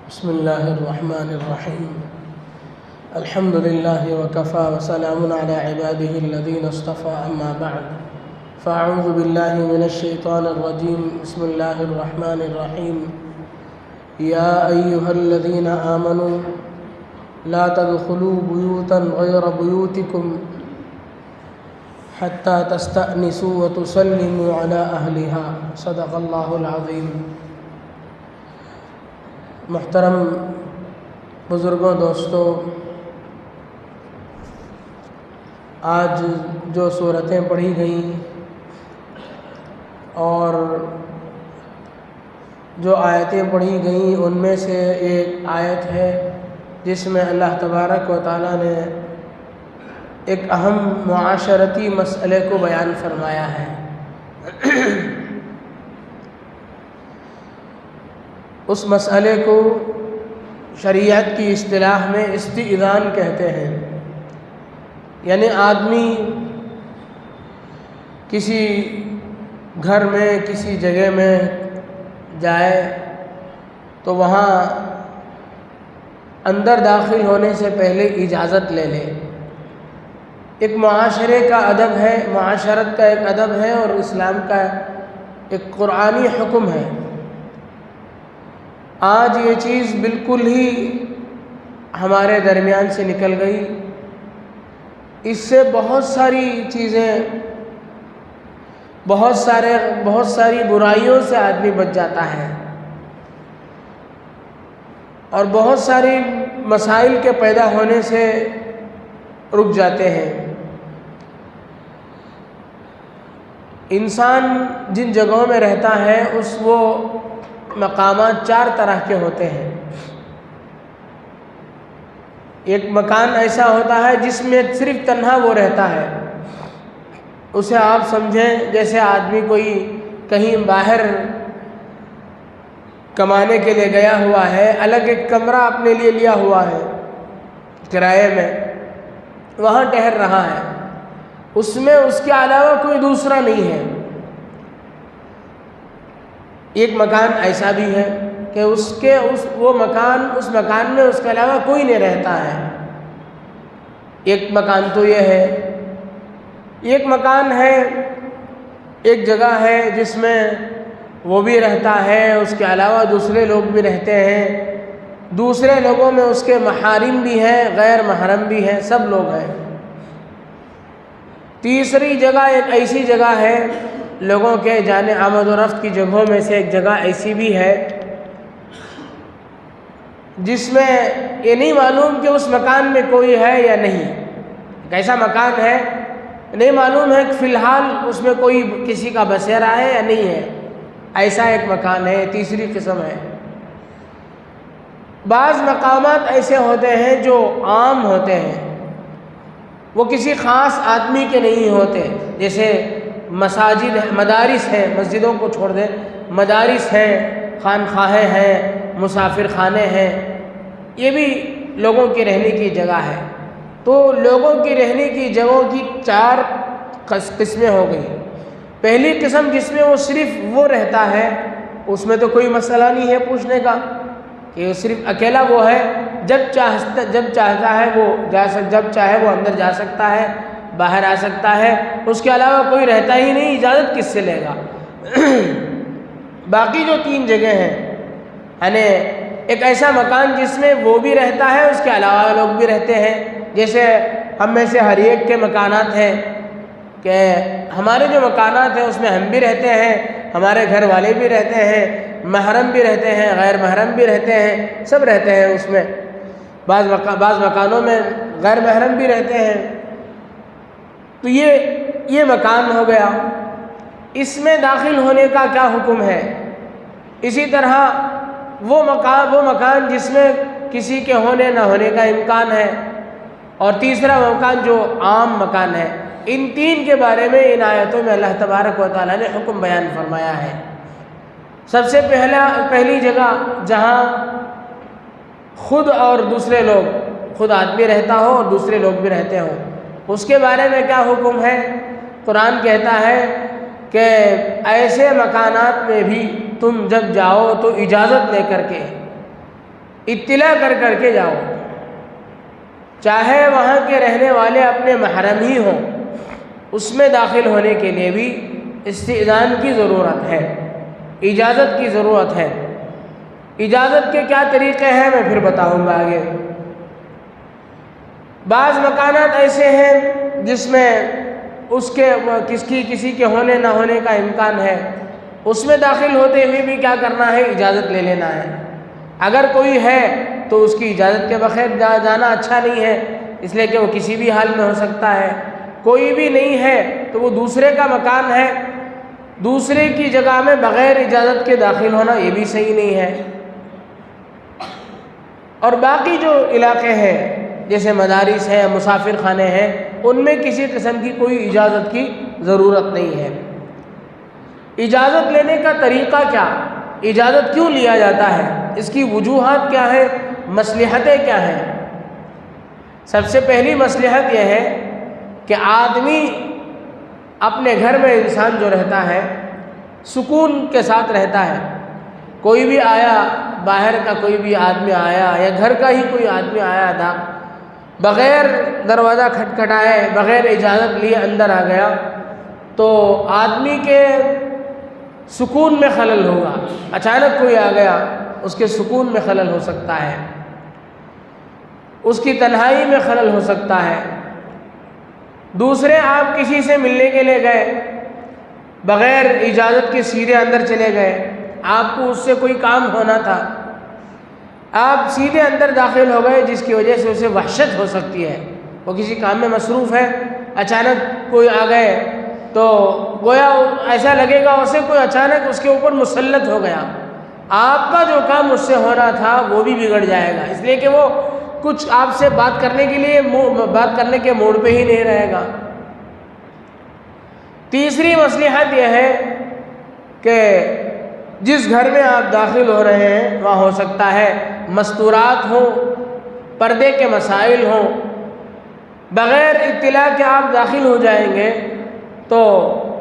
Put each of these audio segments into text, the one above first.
بسم الله الرحمن الرحيم. الحمد لله وكفى وسلام على عباده الذين اصطفى، أما بعد، فأعوذ بالله من الشيطان الرجيم. بسم الله الرحمن الرحيم. يا أيها الذين آمنوا لا تدخلوا بيوتا غير بيوتكم حتى تستأنسوا وتسلموا على أهلها. صدق الله العظيم. محترم بزرگوں، دوستوں، آج جو صورتیں پڑھی گئیں اور جو آیتیں پڑھی گئیں ان میں سے ایک آیت ہے جس میں اللہ تبارک و تعالیٰ نے ایک اہم معاشرتی مسئلے کو بیان فرمایا ہے۔ اس مسئلے کو شریعت کی اصطلاح میں استئذان کہتے ہیں، یعنی آدمی کسی گھر میں کسی جگہ میں جائے تو وہاں اندر داخل ہونے سے پہلے اجازت لے لے۔ ایک معاشرے کا ادب ہے، معاشرت کا ایک ادب ہے اور اسلام کا ایک قرآنی حکم ہے۔ آج یہ چیز بالکل ہی ہمارے درمیان سے نکل گئی۔ اس سے بہت ساری چیزیں، بہت ساری برائیوں سے آدمی بچ جاتا ہے اور بہت ساری مسائل کے پیدا ہونے سے رک جاتے ہیں۔ انسان جن جگہوں میں رہتا ہے وہ مقامات چار طرح کے ہوتے ہیں۔ ایک مکان ایسا ہوتا ہے جس میں صرف تنہا وہ رہتا ہے، اسے آپ سمجھیں جیسے آدمی کوئی کہیں باہر کمانے کے لیے گیا ہوا ہے، الگ ایک کمرہ اپنے لیے لیا ہوا ہے کرائے میں، وہاں ٹہر رہا ہے، اس میں اس کے علاوہ کوئی دوسرا نہیں ہے۔ ایک مکان ایسا بھی ہے کہ اس مکان میں اس کے علاوہ کوئی نہیں رہتا ہے۔ ایک مکان تو یہ ہے۔ ایک مکان ہے، ایک جگہ ہے جس میں وہ بھی رہتا ہے، اس کے علاوہ دوسرے لوگ بھی رہتے ہیں، دوسرے لوگوں میں اس کے محارم بھی ہیں، غیر محرم بھی ہیں، سب لوگ ہیں۔ تیسری جگہ ایک ایسی جگہ ہے، لوگوں کے جانے آمد و رفت کی جگہوں میں سے ایک جگہ ایسی بھی ہے جس میں یہ نہیں معلوم کہ اس مکان میں کوئی ہے یا نہیں۔ کیسا مکان ہے نہیں معلوم ہے کہ فی الحال اس میں کوئی کسی کا بسیرا ہے یا نہیں ہے، ایسا ایک مکان ہے۔ تیسری قسم ہے۔ بعض مقامات ایسے ہوتے ہیں جو عام ہوتے ہیں، وہ کسی خاص آدمی کے نہیں ہوتے، جیسے مساجد ہیں، مدارس ہیں، مسجدوں کو چھوڑ دیں، مدارس ہیں، خانخواہیں ہیں، مسافر خانے ہیں، یہ بھی لوگوں کی رہنے کی جگہ ہے۔ تو لوگوں کی رہنے کی جگہوں کی چار قسمیں ہو گئی۔ پہلی قسم جس میں وہ صرف وہ رہتا ہے، اس میں تو کوئی مسئلہ نہیں ہے پوچھنے کا کہ صرف اکیلا وہ ہے، جب چاہتا ہے وہ جب چاہے وہ اندر جا سکتا ہے، باہر آ سکتا ہے، اس کے علاوہ کوئی رہتا ہی نہیں، اجازت کس سے لے گا؟ باقی جو تین جگہ ہیں، یعنی ایک ایسا مکان جس میں وہ بھی رہتا ہے، اس کے علاوہ لوگ بھی رہتے ہیں، جیسے ہم میں سے ہر ایک کے مکانات ہیں کہ ہمارے جو مکانات ہیں اس میں ہم بھی رہتے ہیں، ہمارے گھر والے بھی رہتے ہیں، محرم بھی رہتے ہیں، غیر محرم بھی رہتے ہیں، سب رہتے ہیں اس میں۔ بعض مکانوں میں غیر محرم بھی رہتے ہیں۔ تو یہ مکان ہو گیا۔ اس میں داخل ہونے کا کیا حکم ہے؟ اسی طرح وہ مکان جس میں کسی کے ہونے نہ ہونے کا امکان ہے، اور تیسرا مکان جو عام مکان ہے۔ ان تین کے بارے میں ان آیتوں میں اللہ تبارک و تعالیٰ نے حکم بیان فرمایا ہے۔ سب سے پہلی جگہ جہاں خود اور دوسرے لوگ، خود آدمی رہتا ہو اور دوسرے لوگ بھی رہتے ہوں، اس کے بارے میں کیا حکم ہے؟ قرآن کہتا ہے کہ ایسے مکانات میں بھی تم جب جاؤ تو اجازت لے کر کے، اطلاع کر کے جاؤ، چاہے وہاں کے رہنے والے اپنے محرم ہی ہوں، اس میں داخل ہونے کے لیے بھی استئذان کی ضرورت ہے، اجازت کی ضرورت ہے۔ اجازت کے کیا طریقے ہیں میں پھر بتاؤں گا آگے۔ بعض مکانات ایسے ہیں جس میں کسی کے ہونے نہ ہونے کا امکان ہے، اس میں داخل ہوتے ہوئے بھی کیا کرنا ہے؟ اجازت لے لینا ہے۔ اگر کوئی ہے تو اس کی اجازت کے بغیر جانا اچھا نہیں ہے، اس لیے کہ وہ کسی بھی حال میں ہو سکتا ہے۔ کوئی بھی نہیں ہے تو وہ دوسرے کا مکان ہے، دوسرے کی جگہ میں بغیر اجازت کے داخل ہونا یہ بھی صحیح نہیں ہے۔ اور باقی جو علاقے ہیں جیسے مدارس ہیں، مسافر خانے ہیں، ان میں کسی قسم کی کوئی اجازت کی ضرورت نہیں ہے۔ اجازت لینے کا طریقہ کیا؟ اجازت کیوں لیا جاتا ہے؟ اس کی وجوہات کیا ہیں؟ مصلحتیں کیا ہیں؟ سب سے پہلی مصلحت یہ ہے کہ آدمی اپنے گھر میں انسان جو رہتا ہے سکون کے ساتھ رہتا ہے۔ کوئی بھی آیا، باہر کا کوئی بھی آدمی آیا یا گھر کا ہی کوئی آدمی آیا تھا، بغیر دروازہ کھٹکھٹائے، بغیر اجازت لیے اندر آ گیا تو آدمی کے سکون میں خلل ہوگا۔ اچانک کوئی آ گیا، اس کے سکون میں خلل ہو سکتا ہے، اس کی تنہائی میں خلل ہو سکتا ہے۔ دوسرے، آپ کسی سے ملنے کے لیے گئے، بغیر اجازت کے سیدھے اندر چلے گئے، آپ کو اس سے کوئی کام ہونا تھا، آپ سیدھے اندر داخل ہو گئے، جس کی وجہ سے اسے وحشت ہو سکتی ہے۔ وہ کسی کام میں مصروف ہے، اچانک کوئی آ گئے تو گویا ایسا لگے گا اسے کوئی اچانک اس کے اوپر مسلط ہو گیا، آپ کا جو کام اس سے ہونا تھا وہ بھی بگڑ جائے گا، اس لیے کہ وہ کچھ آپ سے بات کرنے کے موڈ پہ ہی نہیں رہے گا۔ تیسری مصلحت یہ ہے کہ جس گھر میں آپ داخل ہو رہے ہیں وہاں ہو سکتا ہے مستورات ہوں، پردے کے مسائل ہوں، بغیر اطلاع کے آپ داخل ہو جائیں گے تو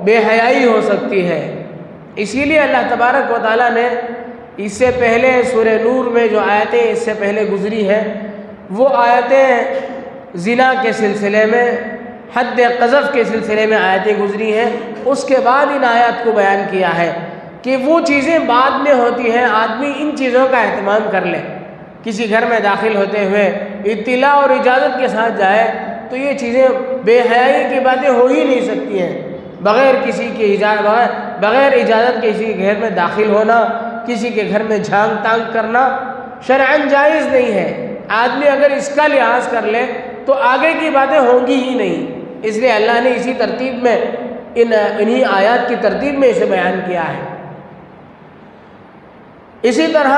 بے حیائی ہو سکتی ہے۔ اسی لیے اللہ تبارک و تعالیٰ نے اس سے پہلے سورہ نور میں جو آیتیں اس سے پہلے گزری ہیں، وہ آیتیں زنا کے سلسلے میں، حد قذف کے سلسلے میں آیتیں گزری ہیں، اس کے بعد ان آیات کو بیان کیا ہے کہ وہ چیزیں بعد میں ہوتی ہیں، آدمی ان چیزوں کا اہتمام کر لے، کسی گھر میں داخل ہوتے ہوئے اطلاع اور اجازت کے ساتھ جائے تو یہ چیزیں بے حیائی کی باتیں ہو ہی نہیں سکتی ہیں۔ بغیر کسی کی بغیر اجازت کے کسی گھر میں داخل ہونا، کسی کے گھر میں جھانک تانک کرنا شرعاً جائز نہیں ہے۔ آدمی اگر اس کا لحاظ کر لے تو آگے کی باتیں ہوں گی ہی نہیں، اس لیے اللہ نے اسی ترتیب میں انہی آیات کی ترتیب میں اسے بیان کیا ہے۔ اسی طرح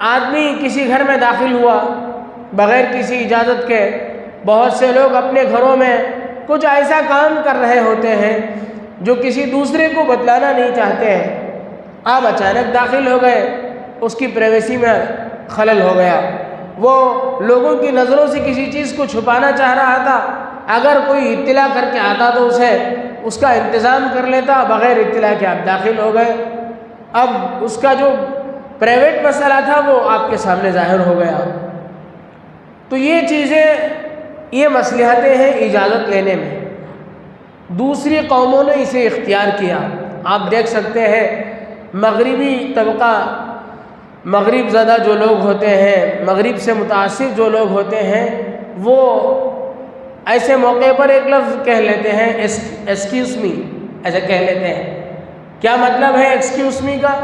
آدمی کسی گھر میں داخل ہوا بغیر کسی اجازت کے، بہت سے لوگ اپنے گھروں میں کچھ ایسا کام کر رہے ہوتے ہیں جو کسی دوسرے کو بتلانا نہیں چاہتے ہیں، آپ اچانک داخل ہو گئے، اس کی پرائیویسی میں خلل ہو گیا، وہ لوگوں کی نظروں سے کسی چیز کو چھپانا چاہ رہا تھا، اگر کوئی اطلاع کر کے آتا تو اسے اس کا انتظام کر لیتا، بغیر اطلاع کے آپ داخل ہو گئے، اب اس کا جو پرائیویٹ مسئلہ تھا وہ آپ کے سامنے ظاہر ہو گیا۔ تو یہ چیزیں، یہ مصلحتیں ہیں اجازت لینے میں۔ دوسری قوموں نے اسے اختیار کیا، آپ دیکھ سکتے ہیں مغربی طبقہ، مغرب زدہ جو لوگ ہوتے ہیں، مغرب سے متاثر جو لوگ ہوتے ہیں، وہ ایسے موقع پر ایک لفظ کہہ لیتے ہیں ایکسکیوز می، ایسا کہہ لیتے ہیں۔ کیا مطلب ہے ایکسکیوز می کا؟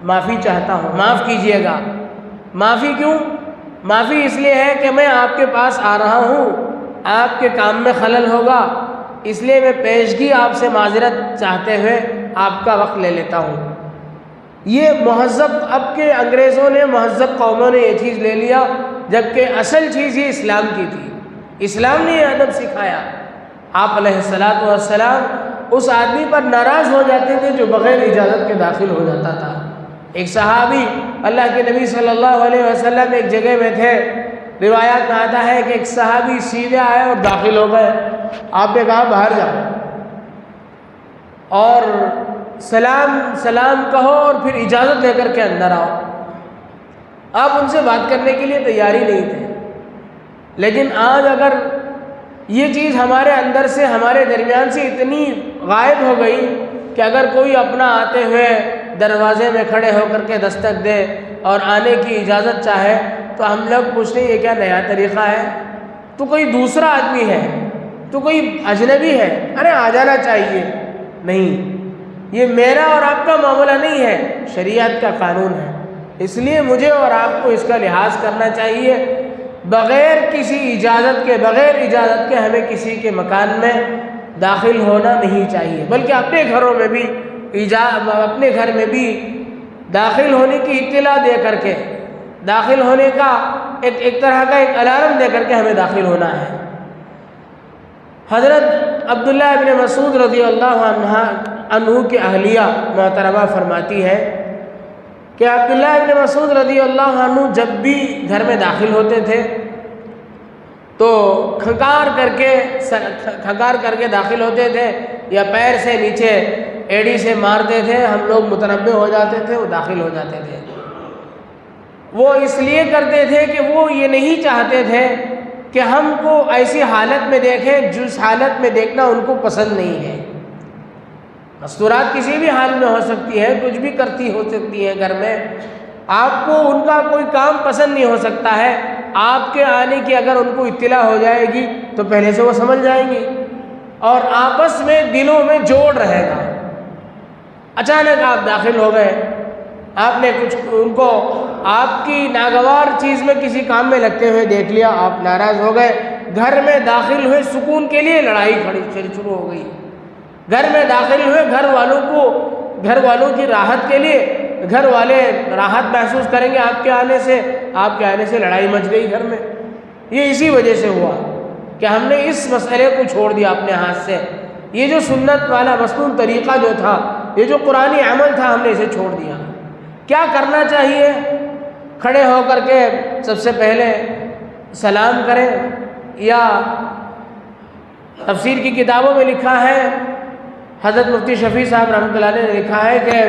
معافی چاہتا ہوں، معاف کیجئے گا۔ معافی کیوں؟ معافی اس لیے ہے کہ میں آپ کے پاس آ رہا ہوں، آپ کے کام میں خلل ہوگا، اس لیے میں پیشگی آپ سے معذرت چاہتے ہوئے آپ کا وقت لے لیتا ہوں۔ یہ مہذب، اب کے انگریزوں نے، مہذب قوموں نے یہ چیز لے لیا، جبکہ اصل چیز یہ اسلام کی تھی۔ اسلام نے یہ ادب سکھایا۔ آپ علیہ الصلاۃ والسلام اس آدمی پر ناراض ہو جاتے تھے جو بغیر اجازت کے داخل ہو جاتا تھا۔ ایک صحابی اللہ کے نبی صلی اللہ علیہ وسلم ایک جگہ میں تھے، روایات میں آتا ہے کہ ایک صحابی سیدھے آئے اور داخل ہو گئے، آپ نے کہا باہر جاؤ اور سلام کہو اور پھر اجازت لے کر کے اندر آؤ۔ آپ ان سے بات کرنے کے لیے تیار ہی نہیں تھے۔ لیکن آج اگر یہ چیز ہمارے اندر سے، ہمارے درمیان سے اتنی غائب ہو گئی کہ اگر کوئی اپنا آتے ہوئے دروازے میں کھڑے ہو کر کے دستک دے اور آنے کی اجازت چاہے تو ہم لوگ پوچھتے ہیں یہ کیا نیا طریقہ ہے؟ تو کوئی دوسرا آدمی ہے، تو کوئی اجنبی ہے، ارے آ جانا چاہیے۔ نہیں، یہ میرا اور آپ کا معاملہ نہیں ہے، شریعت کا قانون ہے۔ اس لیے مجھے اور آپ کو اس کا لحاظ کرنا چاہیے۔ بغیر کسی اجازت کے، بغیر اجازت کے ہمیں کسی کے مکان میں داخل ہونا نہیں چاہیے، بلکہ اپنے گھروں میں بھی اپنے گھر میں بھی داخل ہونے کی اطلاع دے کر کے، داخل ہونے کا ایک طرح کا ایک الارم دے کر کے ہمیں داخل ہونا ہے۔ حضرت عبداللہ ابن مسعود رضی اللہ عنہ کی اہلیہ محترمہ فرماتی ہے کہ عبداللہ ابن مسعود رضی اللہ عنہ جب بھی گھر میں داخل ہوتے تھے تو کھنکار کر کے داخل ہوتے تھے، یا پیر سے نیچے ایڑی سے مارتے تھے، ہم لوگ متنبہ ہو جاتے تھے، وہ داخل ہو جاتے تھے۔ وہ اس لیے کرتے تھے کہ وہ یہ نہیں چاہتے تھے کہ ہم کو ایسی حالت میں دیکھیں جس حالت میں دیکھنا ان کو پسند نہیں ہے۔ مستورات کسی بھی حال میں ہو سکتی ہے، کچھ بھی کرتی ہو سکتی ہے گھر میں، آپ کو ان کا کوئی کام پسند نہیں ہو سکتا ہے۔ آپ کے آنے کی اگر ان کو اطلاع ہو جائے گی تو پہلے سے وہ سمجھ جائیں گی اور آپس میں دلوں میں جوڑ رہے گا۔ اچانک آپ داخل ہو گئے، آپ نے کچھ ان کو آپ کی ناگوار چیز میں کسی کام میں لگتے ہوئے دیکھ لیا، آپ ناراض ہو گئے، گھر میں داخل ہوئے سکون کے لیے لڑائی شروع ہو گئی۔ گھر میں داخل ہوئے گھر والوں کی راحت کے لیے، گھر والے راحت محسوس کریں گے آپ کے آنے سے لڑائی مچ گئی گھر میں۔ یہ اسی وجہ سے ہوا کہ ہم نے اس مسئلے کو چھوڑ دیا اپنے ہاتھ سے۔ یہ جو سنت والا مسنون طریقہ جو تھا، یہ جو قرآنی عمل تھا، ہم نے اسے چھوڑ دیا۔ کیا کرنا چاہیے؟ کھڑے ہو کر کے سب سے پہلے سلام کریں، یا تفسیر کی کتابوں میں لکھا ہے، حضرت مفتی شفیع صاحب رحمۃ اللہ علیہ نے لکھا ہے کہ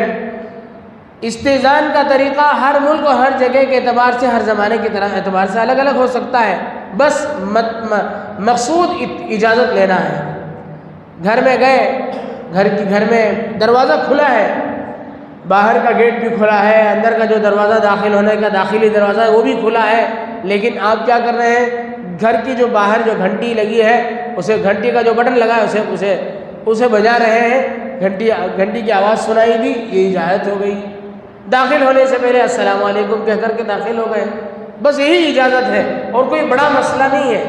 استئذان کا طریقہ ہر ملک اور ہر جگہ کے اعتبار سے، ہر زمانے کے اعتبار سے الگ الگ ہو سکتا ہے، بس مقصود اجازت لینا ہے۔ گھر میں گئے، گھر میں دروازہ کھلا ہے، باہر کا گیٹ بھی کھلا ہے، اندر کا جو دروازہ داخل ہونے کا داخلی دروازہ ہے وہ بھی کھلا ہے، لیکن آپ کیا کر رہے ہیں؟ گھر کی جو باہر جو گھنٹی لگی ہے، اسے گھنٹی کا جو بٹن لگا ہے اسے بجا رہے ہیں، گھنٹی کی آواز سنائی دی، یہ اجازت ہو گئی۔ داخل ہونے سے پہلے السلام علیکم کہہ کر کے داخل ہو گئے، بس یہی اجازت ہے اور کوئی بڑا مسئلہ نہیں ہے۔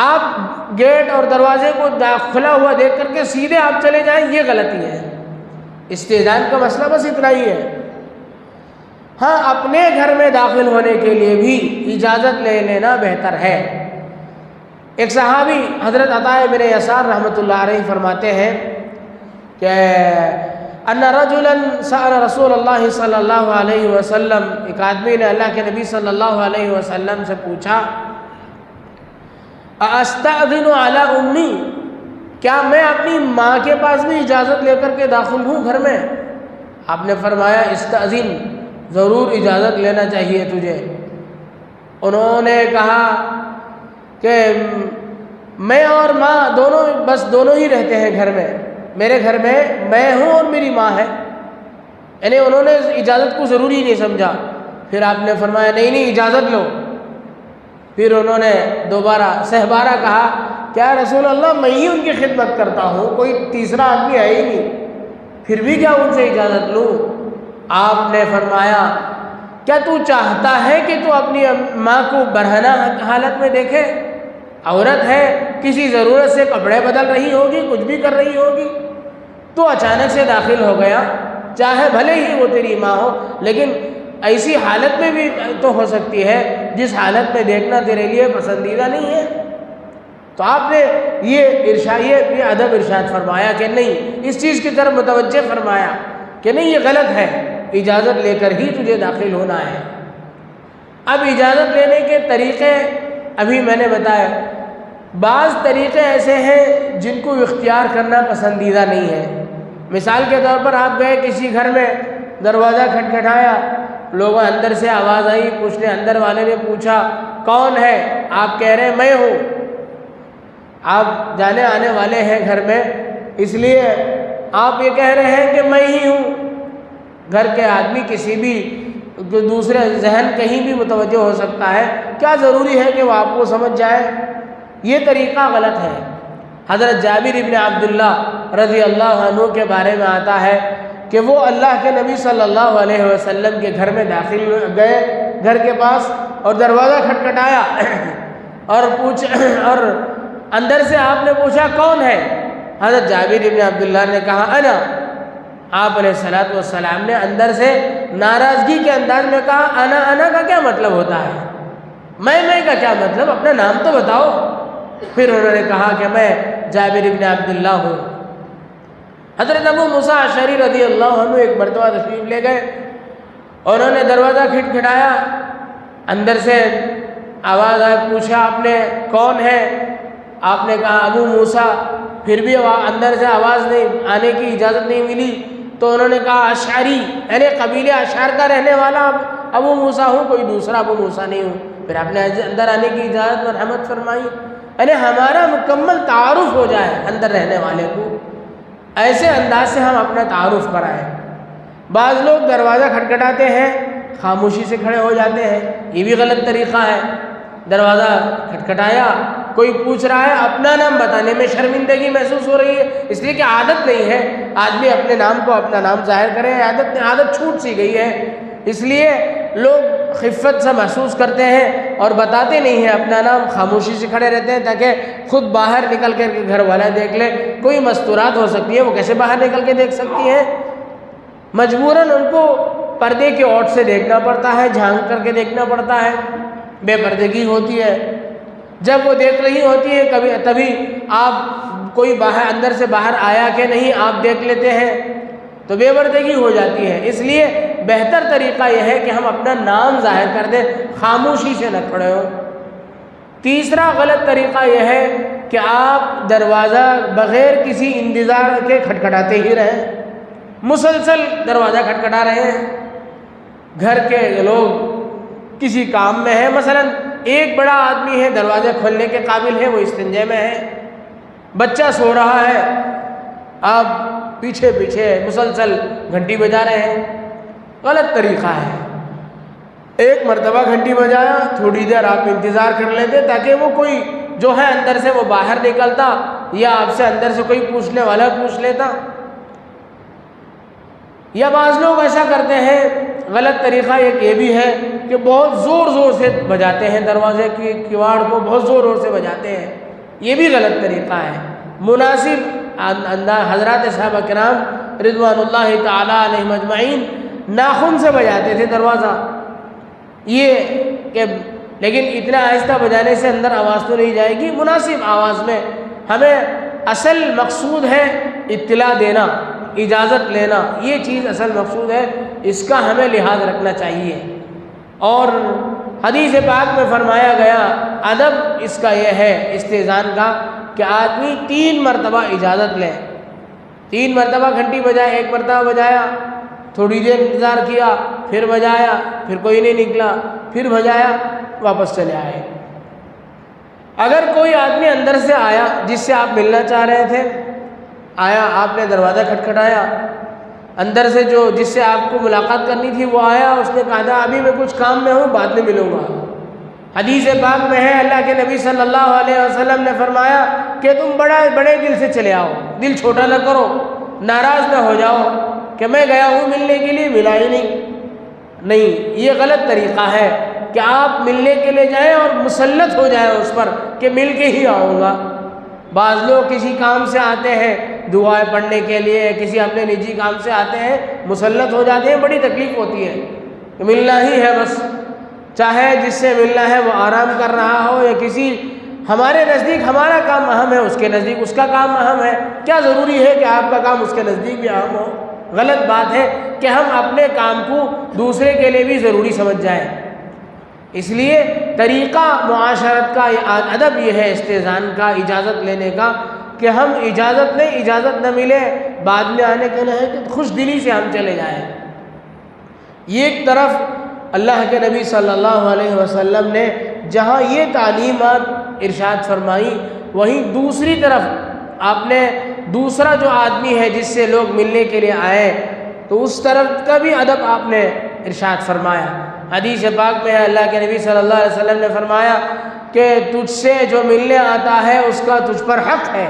آپ گیٹ اور دروازے کو کھلا ہوا دیکھ کر کے سیدھے آپ چلے جائیں، یہ غلطی ہے۔ استئذان کا مسئلہ بس اتنا ہی ہے۔ ہاں، اپنے گھر میں داخل ہونے کے لیے بھی اجازت لے لینا بہتر ہے۔ ایک صحابی حضرت عطاء بن یسار رحمۃ اللہ علیہ فرماتے ہیں کہ ان رجلا سأل رسول اللہ صلی اللہ علیہ وسلم، ایک آدمی نے اللہ کے نبی صلی اللہ علیہ وسلم سے پوچھا، استأذن علی امی، کیا میں اپنی ماں کے پاس بھی اجازت لے کر کے داخل ہوں گھر میں؟ آپ نے فرمایا استأذن، ضرور اجازت لینا چاہیے تجھے۔ انہوں نے کہا کہ میں اور ماں دونوں ہی رہتے ہیں گھر میں، میرے گھر میں میں ہوں اور میری ماں ہے، یعنی انہوں نے اجازت کو ضروری نہیں سمجھا۔ پھر آپ نے فرمایا نہیں اجازت لو۔ پھر انہوں نے دوبارہ سہبارہ کہا، کیا رسول اللہ میں ہی ان کی خدمت کرتا ہوں، کوئی تیسرا آدمی ہے ہی نہیں، پھر بھی کیا ان سے اجازت لوں؟ آپ نے فرمایا، کیا تو چاہتا ہے کہ تو اپنی ماں کو برہنہ حالت میں دیکھے؟ عورت ہے، کسی ضرورت سے کپڑے بدل رہی ہوگی، کچھ بھی کر رہی ہوگی، تو اچانک سے داخل ہو گیا، چاہے بھلے ہی وہ تیری ماں ہو، لیکن ایسی حالت میں بھی تو ہو سکتی ہے جس حالت میں دیکھنا تیرے لیے پسندیدہ نہیں ہے۔ تو آپ نے یہ ادب ارشاد فرمایا کہ نہیں، اس چیز کی طرف متوجہ فرمایا کہ نہیں، یہ غلط ہے، اجازت لے کر ہی تجھے داخل ہونا ہے۔ اب اجازت لینے کے طریقے ابھی میں نے بتایا، بعض طریقے ایسے ہیں جن کو اختیار کرنا پسندیدہ نہیں ہے۔ مثال کے طور پر آپ گئے کسی گھر میں، دروازہ کھٹکھٹایا، لوگوں اندر سے آواز آئی، پوچھنے اندر والے نے پوچھا کون ہے؟ آپ کہہ رہے ہیں میں ہوں، آپ جانے آنے والے ہیں گھر میں، اس لیے آپ یہ کہہ رہے ہیں کہ میں ہی ہوں۔ گھر کے آدمی کسی بھی دوسرے ذہن کہیں بھی متوجہ ہو سکتا ہے، کیا ضروری ہے کہ وہ آپ کو سمجھ جائے؟ یہ طریقہ غلط ہے۔ حضرت جابر ابن عبداللہ رضی اللہ عنہ کے بارے میں آتا ہے کہ وہ اللہ کے نبی صلی اللہ علیہ وسلم کے گھر میں داخل گئے، گھر کے پاس، اور دروازہ کھٹکھٹایا اور اندر سے آپ نے پوچھا کون ہے؟ حضرت جابر ابن عبداللہ نے کہا انا۔ آپ علیہ الصلوۃ والسلام نے اندر سے ناراضگی کے انداز میں کہا انا کا کیا مطلب ہوتا ہے؟ میں کا کیا مطلب؟ اپنا نام تو بتاؤ۔ پھر انہوں نے کہا کہ میں جابر ابن عبداللہ ہوں۔ حضرت ابو موسیٰ اشعری رضی اللہ عنہ ایک مرتبہ تشریف لے گئے، انہوں نے دروازہ کھٹکھٹایا، اندر سے آواز آئی، پوچھا آپ نے کون ہے؟ آپ نے کہا ابو موسیٰ۔ پھر بھی اندر سے آواز نہیں آنے کی اجازت نہیں ملی، تو انہوں نے کہا اشعری، یعنی قبیلے اشعر کا رہنے والا ابو موسیٰ ہوں، کوئی دوسرا ابو موسیٰ نہیں ہوں۔ پھر آپ نے اندر آنے کی اجازت مرحمت فرمائی، یعنی ہمارا مکمل تعارف ہو جائے اندر رہنے والے کو، ایسے انداز سے ہم اپنا تعارف کرائیں۔ بعض لوگ دروازہ کھٹکھٹاتے ہیں، خاموشی سے کھڑے ہو جاتے ہیں، یہ بھی غلط طریقہ ہے۔ دروازہ کھٹکھٹایا، کوئی پوچھ رہا ہے، اپنا نام بتانے میں شرمندگی محسوس ہو رہی ہے، اس لیے کہ عادت نہیں ہے آدمی اپنے نام کو اپنا نام ظاہر کرے، عادت چھوٹ سی گئی ہے، اس لیے لوگ خفت سے محسوس کرتے ہیں اور بتاتے نہیں ہیں اپنا نام، خاموشی سے کھڑے رہتے ہیں تاکہ خود باہر نکل کر کے گھر والا دیکھ لے۔ کوئی مستورات ہو سکتی ہے، وہ کیسے باہر نکل کے دیکھ سکتی ہیں؟ مجبوراً ان کو پردے کے اوٹ سے دیکھنا پڑتا ہے، جھانک کر کے دیکھنا پڑتا ہے، بے پردگی ہوتی ہے۔ جب وہ دیکھ رہی ہوتی ہے تبھی آپ کوئی اندر سے باہر آیا کہ نہیں آپ دیکھ لیتے ہیں، تو بے پردگی ہو جاتی ہے۔ اس لیے بہتر طریقہ یہ ہے کہ ہم اپنا نام ظاہر کر دیں، خاموشی سے نہ کھڑے ہوں۔ تیسرا غلط طریقہ یہ ہے کہ آپ دروازہ بغیر کسی انتظار کے کھٹکھٹاتے ہی رہیں، مسلسل دروازہ کھٹکھٹا رہے ہیں۔ گھر کے لوگ کسی کام میں ہیں، مثلا ایک بڑا آدمی ہے دروازے کھولنے کے قابل ہے، وہ استنجے میں ہے، بچہ سو رہا ہے، آپ پیچھے پیچھے مسلسل گھنٹی بجا رہے ہیں، غلط طریقہ ہے۔ ایک مرتبہ گھنٹی بجایا، تھوڑی دیر آپ انتظار کر لیتے تاکہ وہ کوئی جو ہے اندر سے وہ باہر نکلتا، یا آپ سے اندر سے کوئی پوچھنے والا پوچھ لیتا۔ یا بعض لوگ ایسا کرتے ہیں، غلط طریقہ ایک یہ بھی ہے کہ بہت زور زور سے بجاتے ہیں، دروازے کی کیواڑ کو بہت زور زور سے بجاتے ہیں، یہ بھی غلط طریقہ ہے۔ مناسب حضرات صحابہ کرام رضوان اللہ تعالی علیہم اجمعین ناخن سے بجاتے تھے دروازہ، لیکن اتنا آہستہ بجانے سے اندر آواز تو نہیں جائے گی، مناسب آواز میں۔ ہمیں اصل مقصود ہے اطلاع دینا، اجازت لینا، یہ چیز اصل مقصود ہے، اس کا ہمیں لحاظ رکھنا چاہیے۔ اور حدیث پاک میں فرمایا گیا ادب اس کا یہ ہے استئذان کا کہ آدمی 3 مرتبہ اجازت لے، 3 مرتبہ گھنٹی بجائے، ایک مرتبہ بجایا، تھوڑی دیر انتظار کیا، پھر بجایا، پھر کوئی نہیں نکلا، پھر بجایا، واپس چلے آئے۔ اگر کوئی آدمی اندر سے آیا جس سے آپ ملنا چاہ رہے تھے، آیا، آپ نے دروازہ کھٹکھٹایا، اندر سے جس سے آپ کو ملاقات کرنی تھی وہ آیا، اس نے کہا تھا ابھی میں کچھ کام میں ہوں، بعد میں ملوں گا۔ حدیث پاک میں ہے اللہ کے نبی صلی اللہ علیہ وسلم نے فرمایا کہ تم بڑے دل سے چلے آؤ، دل چھوٹا نہ کرو، ناراض نہ ہو جاؤ کہ میں گیا ہوں ملنے کے لیے، ملا ہی نہیں، یہ غلط طریقہ ہے کہ آپ ملنے کے لیے جائیں اور مسلط ہو جائیں اس پر کہ مل کے ہی آؤں گا۔ بعض لوگ کسی کام سے آتے ہیں دعائیں پڑھنے کے لیے، کسی اپنے نجی کام سے آتے ہیں، مسلط ہو جاتے ہیں، بڑی تکلیف ہوتی ہے کہ ملنا ہی ہے بس، چاہے جس سے ملنا ہے وہ آرام کر رہا ہو یا کسی ہمارے نزدیک ہمارا کام اہم ہے، اس کے نزدیک اس کا کام اہم ہے، کیا ضروری ہے کہ آپ کا کام اس کے نزدیک بھی اہم ہو؟ غلط بات ہے کہ ہم اپنے کام کو دوسرے کے لیے بھی ضروری سمجھ جائیں۔ اس لیے طریقہ معاشرت کا ادب یہ ہے استئذان کا، اجازت لینے کا، کہ ہم اجازت لیں، اجازت نہ ملے بعد میں آنے کے لیے کہ خوش دلی سے ہم چلے جائیں۔ یہ ایک طرف اللہ کے نبی صلی اللہ علیہ وسلم نے جہاں یہ تعلیمات ارشاد فرمائی، وہیں دوسری طرف آپ نے دوسرا جو آدمی ہے جس سے لوگ ملنے کے لیے آئے تو اس طرف کا بھی ادب آپ نے ارشاد فرمایا۔ حدیث پاک میں ہے اللہ کے نبی صلی اللہ علیہ وسلم نے فرمایا کہ تجھ سے جو ملنے آتا ہے اس کا تجھ پر حق ہے۔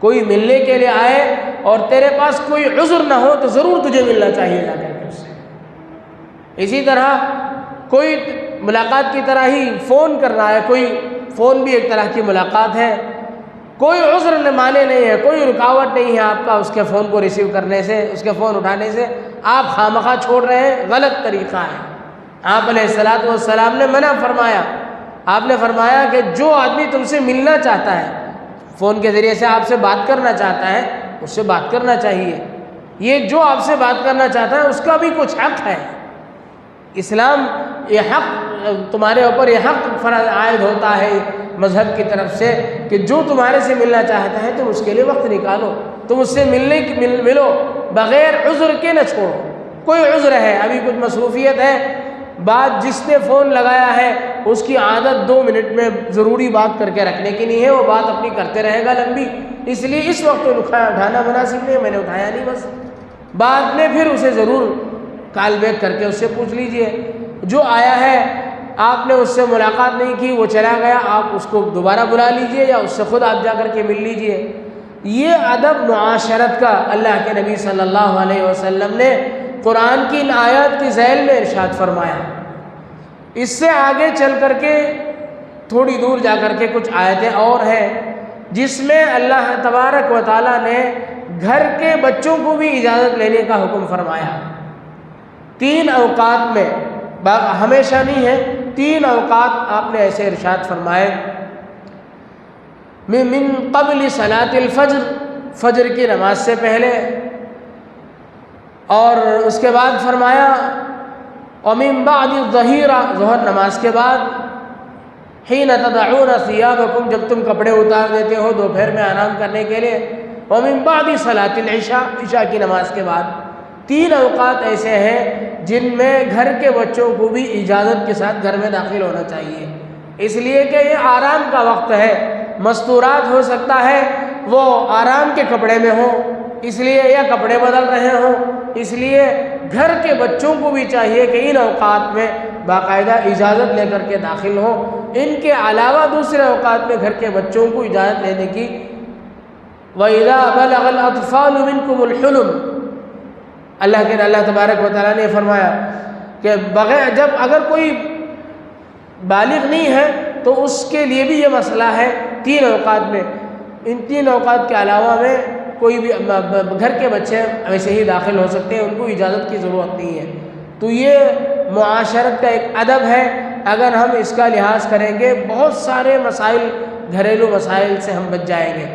کوئی ملنے کے لیے آئے اور تیرے پاس کوئی عذر نہ ہو تو ضرور تجھے ملنا چاہیے جا کر کے اس سے۔ اسی طرح کوئی ملاقات کی طرح ہی فون کرنا ہے، کوئی فون بھی ایک طرح کی ملاقات ہے، کوئی عذر مانے نہیں ہے، کوئی رکاوٹ نہیں ہے آپ کا اس کے فون کو ریسیو کرنے سے، اس کے فون اٹھانے سے، آپ خامخواہ چھوڑ رہے ہیں، غلط طریقہ ہے۔ آپ علیہ الصلوۃ والسلام نے منع فرمایا، آپ نے فرمایا کہ جو آدمی تم سے ملنا چاہتا ہے، فون کے ذریعے سے آپ سے بات کرنا چاہتا ہے، اس سے بات کرنا چاہیے۔ یہ جو آپ سے بات کرنا چاہتا ہے اس کا بھی کچھ حق ہے۔ اسلام یہ حق تمہارے اوپر یہ حق فرض عائد ہوتا ہے مذہب کی طرف سے کہ جو تمہارے سے ملنا چاہتا ہے تم اس کے لیے وقت نکالو، تم اس سے ملو بغیر عذر کے نہ چھوڑو۔ کوئی عذر ہے، ابھی کچھ مصروفیت ہے، بات جس نے فون لگایا ہے اس کی عادت 2 منٹ میں ضروری بات کر کے رکھنے کی نہیں ہے، وہ بات اپنی کرتے رہے گا لمبی، اس لیے اس وقت اٹھانا مناسب نہیں ہے، میں نے اٹھایا نہیں، بس بعد میں پھر اسے ضرور کال بیک کر کے اس سے پوچھ لیجئے۔ جو آیا ہے آپ نے اس سے ملاقات نہیں کی، وہ چلا گیا، آپ اس کو دوبارہ بلا لیجئے یا اس سے خود آپ جا کر کے مل لیجئے۔ یہ ادب معاشرت کا اللہ کے نبی صلی اللہ علیہ وسلم نے قرآن کی ان آیات کی ذیل میں ارشاد فرمایا۔ اس سے آگے چل کر کے تھوڑی دور جا کر کے کچھ آیتیں اور ہیں جس میں اللہ تبارک و تعالیٰ نے گھر کے بچوں کو بھی اجازت لینے کا حکم فرمایا۔ 3 اوقات میں، ہمیشہ نہیں ہے، 3 اوقات آپ نے ایسے ارشاد فرمائے۔ من قبل صلاۃ الفجر، فجر کی نماز سے پہلے، اور اس کے بعد فرمایا ومن بعد الظہیرہ، ظہر نماز کے بعد، حین تضعون ثیابکم، جب تم کپڑے اتار دیتے ہو دوپہر میں آرام کرنے کے لیے، ومن بعد صلاۃ العشاء، عشاء کی نماز کے بعد۔ 3 اوقات ایسے ہیں جن میں گھر کے بچوں کو بھی اجازت کے ساتھ گھر میں داخل ہونا چاہیے، اس لیے کہ یہ آرام کا وقت ہے، مستورات ہو سکتا ہے وہ آرام کے کپڑے میں ہوں اس لیے، یا کپڑے بدل رہے ہوں اس لیے، گھر کے بچوں کو بھی چاہیے کہ ان اوقات میں باقاعدہ اجازت لے کر کے داخل ہوں۔ ان کے علاوہ دوسرے اوقات میں گھر کے بچوں کو اجازت لینے کی۔ وَإِذَا بَلَغَ الْأَطْفَالُ مِنْكُمُ الْحُلُمَ، اللہ تبارک و تعالیٰ نے فرمایا کہ جب اگر کوئی بالغ نہیں ہے تو اس کے لیے بھی یہ مسئلہ ہے 3 اوقات میں، ان 3 اوقات کے علاوہ میں کوئی بھی گھر کے بچے ایسے ہی داخل ہو سکتے ہیں، ان کو اجازت کی ضرورت نہیں ہے۔ تو یہ معاشرت کا ایک ادب ہے، اگر ہم اس کا لحاظ کریں گے بہت سارے مسائل، گھریلو مسائل سے ہم بچ جائیں گے۔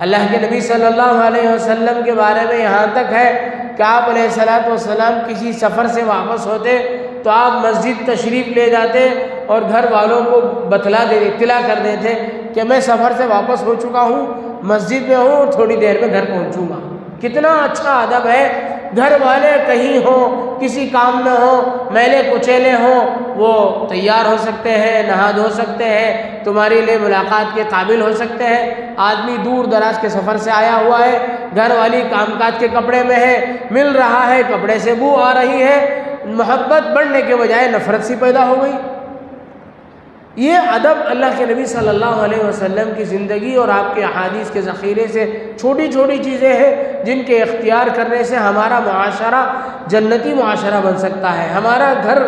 اللہ کے نبی صلی اللہ علیہ وسلم کے بارے میں یہاں تک ہے کہ آپ علیہ الصلوۃ والسلام کسی سفر سے واپس ہوتے تو آپ مسجد تشریف لے جاتے اور گھر والوں کو اطلاع کر دیتے کہ میں سفر سے واپس ہو چکا ہوں، مسجد میں ہوں اور تھوڑی دیر میں گھر پہنچوں گا۔ کتنا اچھا ادب ہے، گھر والے کہیں ہوں، کسی کام میں ہوں، میلے کچیلے ہوں، وہ تیار ہو سکتے ہیں، نہا دھو سکتے ہیں، تمہارے لیے ملاقات کے قابل ہو سکتے ہیں۔ آدمی دور دراز کے سفر سے آیا ہوا ہے، گھر والی کام کاج کے کپڑے میں ہے، مل رہا ہے، کپڑے سے بو آ رہی ہے، محبت بڑھنے کے بجائے نفرت سی پیدا ہو گئی۔ یہ ادب اللہ کے نبی صلی اللہ علیہ وسلم کی زندگی اور آپ کے احادیث کے ذخیرے سے چھوٹی چھوٹی چیزیں ہیں جن کے اختیار کرنے سے ہمارا معاشرہ جنتی معاشرہ بن سکتا ہے، ہمارا گھر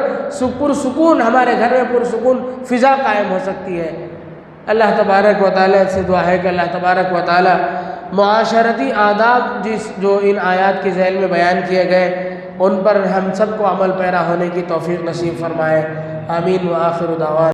پرسکون، ہمارے گھر میں پرسکون فضا قائم ہو سکتی ہے۔ اللہ تبارک و تعالیٰ سے دعا ہے کہ اللہ تبارک و تعالیٰ معاشرتی آداب جو ان آیات کے ذیل میں بیان کیے گئے ان پر ہم سب کو عمل پیرا ہونے کی توفیق نصیب فرمائے۔ آمین۔ وآخر دعوانا